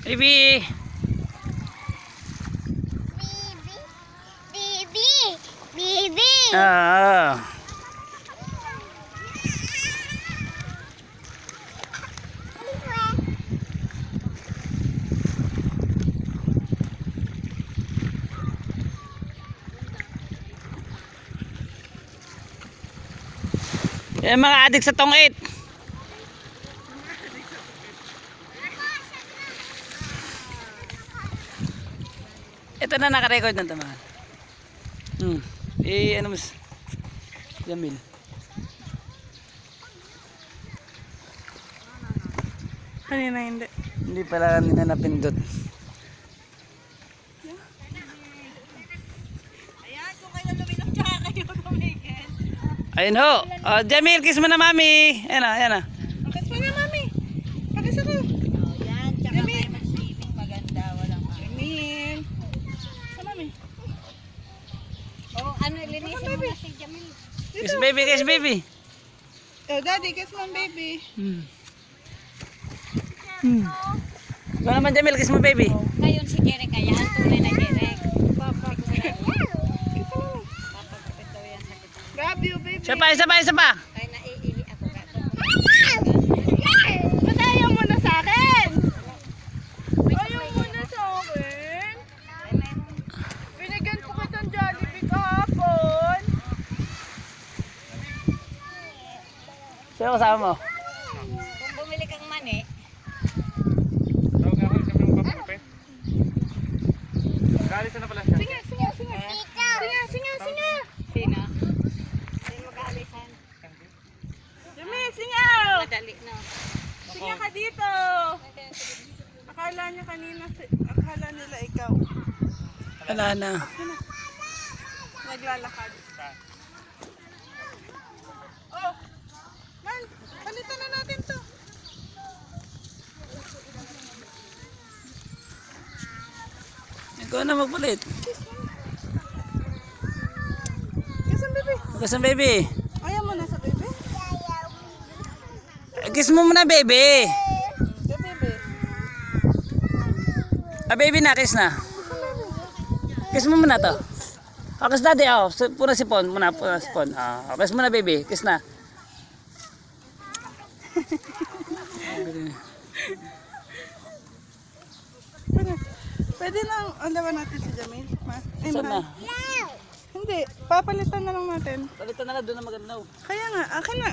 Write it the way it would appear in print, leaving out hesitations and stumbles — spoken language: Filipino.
Baby. Bibi. Ah. Yan mga adik sa tongit. Ito na naka-record ng tamahan. Ano mas Jamil. Kanina hindi. Hindi pala nila napindot. Ayan, kung kayo luminom tsaka kayo tumigil. Ayun ho. Oh, Jamil, kiss mo na mami. Ayan na, ayan na. Pakis mo na, mami. Pakis ako. Yan, tsaka kayo mag-swimming. Maganda, walang Jamil. Sa mami. Oh, ano, linisin mo na si Jamil. Kiss baby, kiss baby. Oh, daddy, kiss mo, baby. Ikaw naman Jamil, kiss mo baby. Ngayon si Jerek ayan, tunay na Jerek. Papagupit daw yan sa kita. Love you, baby. Isa pa, isa pa, isa pa. Kaya naiihi ako ka. Ba't ayaw mo na sa akin? Ayaw mo na sa akin? Binigyan ko kitang Jollibee kahapon. Sino kasama mo? Kung bumili kang mani, Singa, singa, singa. Singa, singa, singa. sino? Sino mag-aalisan? Jamil, singa. Madali no. Singa ka dito. Akala niya kanina, akala nila ikaw. Wala na. Naglalakad. Oh, man, palitan na natin to. Ikaw na magpalit. Kiss ang baby. Kiss ang baby. Ayaw mo na sa baby? Kiss mo muna baby. Sa baby. Ah, baby na, kiss na. Kiss mo muna to. Oh, kiss daddy, oh. Puna sipon, puna sipon. Ah, kiss mo na baby, kiss na. Pwede lang alawan natin si Jamil. Ay, Saan na? mahal. Hindi, papalitan na lang natin. Palitan na lang, doon na maganda. Kaya nga, akin na.